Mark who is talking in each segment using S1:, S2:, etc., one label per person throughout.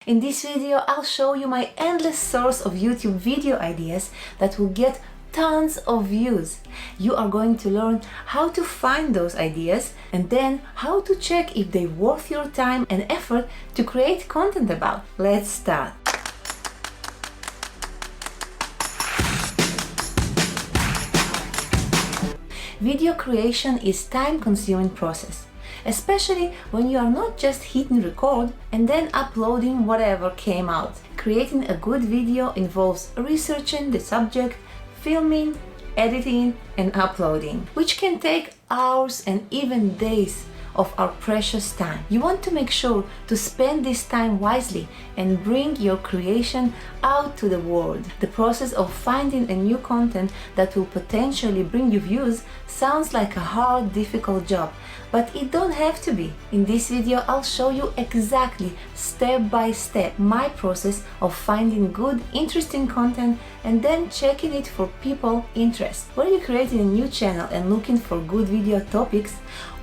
S1: In this video, I'll show you my endless source of YouTube video ideas that will get tons of views. You are going to learn how to find those ideas and then how to check if they're worth your time and effort to create content about. Let's start. Video creation is a time-consuming process, especially when you are not just hitting record and then uploading whatever came out. Creating a good video involves researching the subject, filming, editing, and uploading, which can take hours and even days of our precious time. You want to make sure to spend this time wisely and bring your creation out to the world. The process of finding a new content that will potentially bring you views sounds like a hard, difficult job, but it don't have to be. In this video, I'll show you exactly, step by step, my process of finding good, interesting content and then checking it for people interest. Whether you're creating a new channel and looking for good video topics,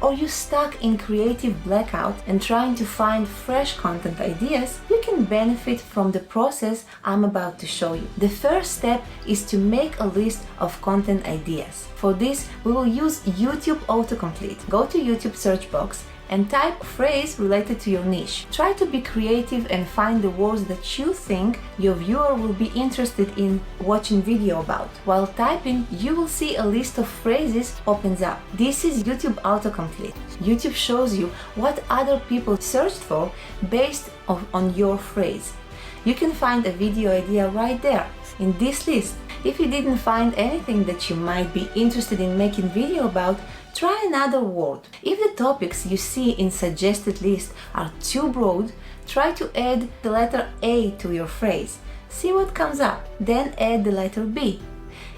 S1: or you stuck in creative blackout and trying to find fresh content ideas, you can benefit from the process I'm about to show you. The first step is to make a list of content ideas. For this, we will use YouTube autocomplete. Go to YouTube search box and type a phrase related to your niche. Try to be creative and find the words that you think your viewer will be interested in watching video about. While typing, you will see a list of phrases opens up. This is YouTube autocomplete. YouTube shows you what other people searched for based on your phrase. You can find a video idea right there in this list. If you didn't find anything that you might be interested in making video about, try another word. If the topics you see in suggested list are too broad, try to add the letter A to your phrase. See what comes up, then add the letter B.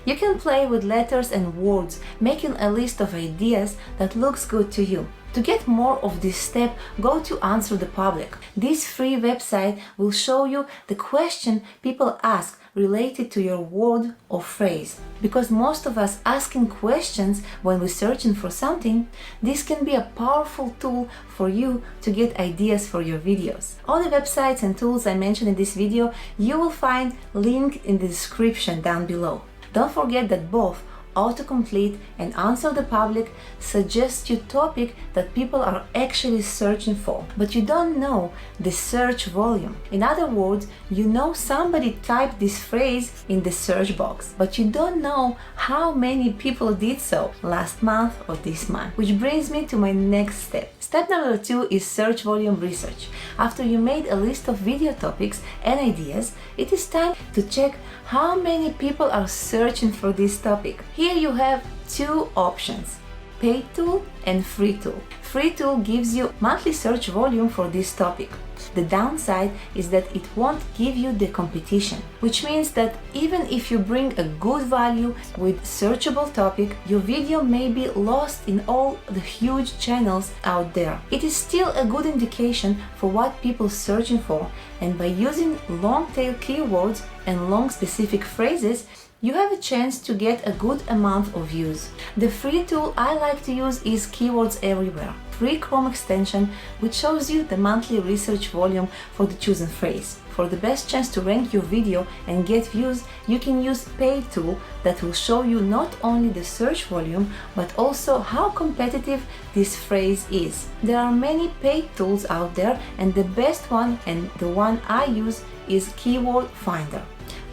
S1: You can play with letters and words, making a list of ideas that looks good to you. To get more of this step, go to Answer the Public. This free website will show you the question people ask related to your word or phrase. Because most of us asking questions when we're searching for something, this can be a powerful tool for you to get ideas for your videos. All the websites and tools I mentioned in this video, you will find linked in the description down below. Don't forget that both autocomplete and Answer the Public suggest you topic that people are actually searching for, but you don't know the search volume. In other words, you know somebody typed this phrase in the search box, but you don't know how many people did so last month or this month. Which brings me to my next step. Step number 2 is search volume research. After you made a list of video topics and ideas, it is time to check how many people are searching for this topic. Here you have two options: paid tool and free tool. Free tool gives you monthly search volume for this topic. The downside is that it won't give you the competition, which means that even if you bring a good value with searchable topic, your video may be lost in all the huge channels out there. It is still a good indication for what people searching for, and by using long tail keywords and long specific phrases, you have a chance to get a good amount of views. The free tool I like to use is Keywords Everywhere, free Chrome extension which shows you the monthly research volume for the chosen phrase. For the best chance to rank your video and get views, you can use paid tool that will show you not only the search volume but also how competitive this phrase is. There are many paid tools out there, and the best one and the one I use is Keyword Finder.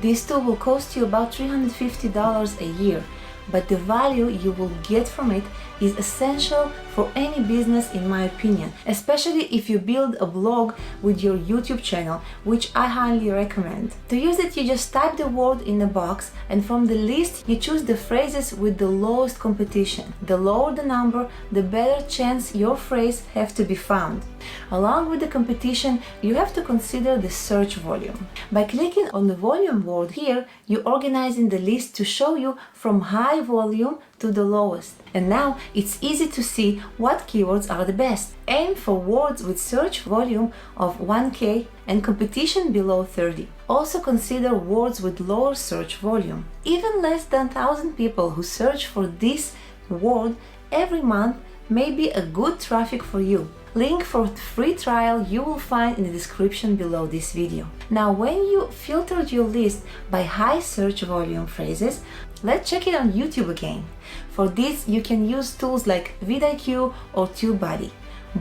S1: This tool will cost you about $350 a year, but the value you will get from it is essential for any business in my opinion, especially if you build a blog with your YouTube channel, which I highly recommend. To use it, you just type the word in the box, and from the list you choose the phrases with the lowest competition. The lower the number, the better chance your phrase have to be found. Along with the competition, you have to consider the search volume. By clicking on the volume word here, you're organizing the list to show you from high volume to the lowest. And now it's easy to see what keywords are the best. Aim for words with search volume of 1K and competition below 30. Also consider words with lower search volume. Even less than 1,000 people who search for this word every month may be a good traffic for you. Link for free trial you will find in the description below this video. Now, when you filtered your list by high search volume phrases, let's check it on YouTube again. For this, you can use tools like vidIQ or TubeBuddy.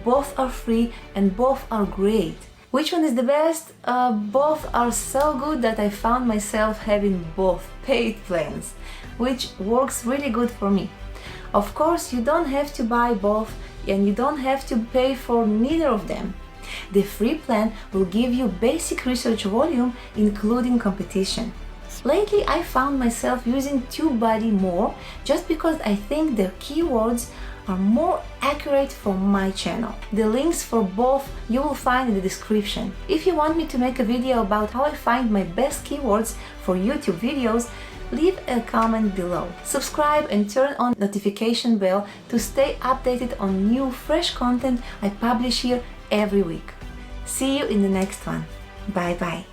S1: Both are free and both are great. Which one is the best? Both are so good that I found myself having both paid plans, which works really good for me. Of course, you don't have to buy both and you don't have to pay for neither of them. The free plan will give you basic research volume, including competition. Lately, I found myself using TubeBuddy more just because I think their keywords are more accurate for my channel. The links for both you will find in the description. If you want me to make a video about how I find my best keywords for YouTube videos, leave a comment below. Subscribe and turn on notification bell to stay updated on new fresh content I publish here every week. See you in the next one. Bye bye.